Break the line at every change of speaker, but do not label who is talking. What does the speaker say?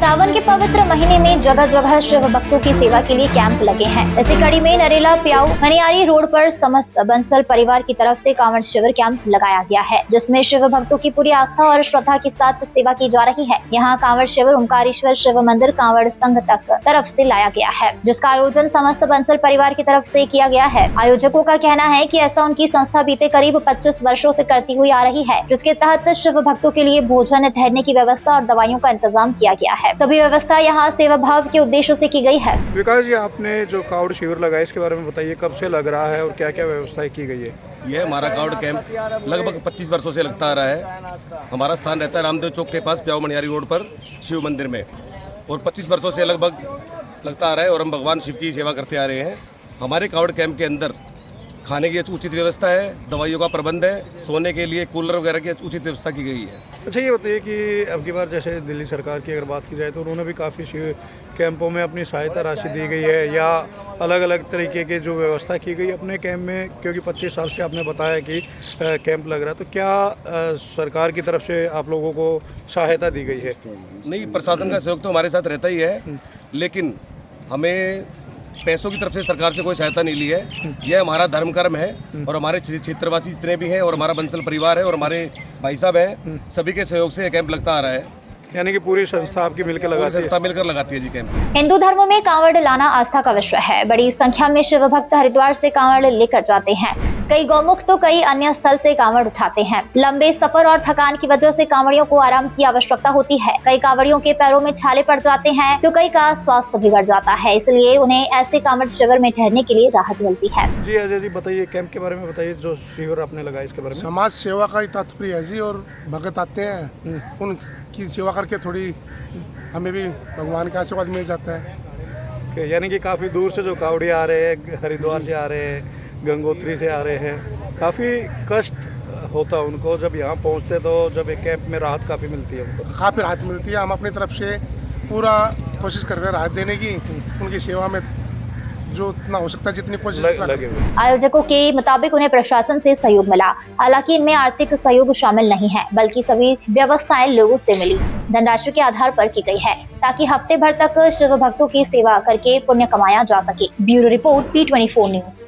सावन के पवित्र महीने में जगह जगह शिव भक्तों की सेवा के लिए कैंप लगे हैं। इसी कड़ी में नरेला प्याऊ मनियारी रोड पर समस्त बंसल परिवार की तरफ से कांवड़ शिविर कैंप लगाया गया है, जिसमें शिव भक्तों की पूरी आस्था और श्रद्धा के साथ सेवा की जा रही है। यहाँ कांवड़ शिविर ओंकारेश्वर शिव मंदिर कांवड़ संघ तक तरफ से लाया गया है, जिसका आयोजन समस्त बंसल परिवार की तरफ से किया गया है। आयोजकों का कहना है कि ऐसा उनकी संस्था बीते करीब 25 वर्षों से करती हुई आ रही है, जिसके तहत शिव भक्तों के लिए भोजन, ठहरने की व्यवस्था और दवाइयों का इंतजाम किया गया है। सभी व्यवस्था यहाँ सेवा भाव के उद्देश्यों से की गई है।
विकास जी, आपने जो कावड़ शिविर लगाया इसके बारे में बताइए, कब से लग रहा है और क्या क्या व्यवस्थाएं की गई है?
यह हमारा कावड़ कैंप लगभग 25 वर्षों से लगता आ रहा है। हमारा स्थान रहता है रामदेव चौक के पास प्याऊ मनियारी रोड पर शिव मंदिर में, और 25 वर्षों से लगभग लगता आ रहा है और हम भगवान शिव की सेवा करते आ रहे हैं। हमारे कावड़ कैंप के अंदर खाने की उचित व्यवस्था है, दवाइयों का प्रबंध है, सोने के लिए कूलर वगैरह की उचित व्यवस्था की गई है।
अच्छा, ये बताइए कि अब की बार जैसे दिल्ली सरकार की अगर बात की जाए तो उन्होंने भी काफ़ी शिविर कैंपों में अपनी सहायता राशि दी गई है, या अलग अलग तरीके की जो व्यवस्था की गई अपने कैंप में, क्योंकि 25 साल से आपने बताया कि कैंप लग रहा है, तो क्या सरकार की तरफ से आप लोगों को सहायता दी गई है?
नहीं, प्रशासन का सहयोग तो हमारे साथ रहता ही है, लेकिन हमें पैसों की तरफ से सरकार से कोई सहायता नहीं ली है। यह हमारा धर्म कर्म है और हमारे क्षेत्रवासी जितने भी हैं और हमारा बंसल परिवार है और हमारे भाई साहब हैं, सभी के सहयोग से यह कैंप लगता आ रहा है।
यानी कि पूरी संस्था आपकी मिलकर लगाती है?
संस्था मिलकर लगाती है जी कैंप।
हिंदू धर्म में कांवड़ लाना आस्था का विषय है। बड़ी संख्या में शिव भक्त हरिद्वार से कांवड़ लेकर जाते हैं। कई गौमुख तो कई अन्य स्थल से कांवड़ उठाते हैं। लंबे सफर और थकान की वजह से कांवड़ियों को आराम की आवश्यकता होती है। कई कांवड़ियों के पैरों में छाले पड़ जाते हैं तो कई का स्वास्थ्य बिगड़ जाता है, इसलिए उन्हें ऐसे कांवड़ शिविर में ठहरने के लिए राहत मिलती है।
जी अजय जी, बताइए कैंप के बारे में बताइए, जो शिविर आपने लगाया इसके बारे में।
समाज सेवा का ही तात्पर्य है जी, और भगत आते हैं उनकी सेवा करके थोड़ी हमें भी भगवान का आशीर्वाद मिल जाता है।
यानी कि काफ़ी दूर से जो कावड़ी आ रहे हैं, हरिद्वार से आ रहे हैं, गंगोत्री से आ रहे हैं, काफ़ी कष्ट होता है उनको जब यहाँ पहुँचते, तो जब एक कैंप में राहत काफ़ी मिलती है उनको।
काफ़ी राहत मिलती है। हम अपनी तरफ से पूरा कोशिश करते हैं राहत देने की, उनकी सेवा में जो इतना हो सकता है जितनी कोशिश
लगे हुए।
आयोजकों के मुताबिक उन्हें प्रशासन से सहयोग मिला, हालांकि इनमें आर्थिक सहयोग शामिल नहीं है, बल्कि सभी व्यवस्थाएं लोगों से मिली, धनराशि के आधार पर की गई है, ताकि हफ्ते भर तक शिव भक्तों की सेवा करके पुण्य कमाया जा सके। Bureau report P24 news.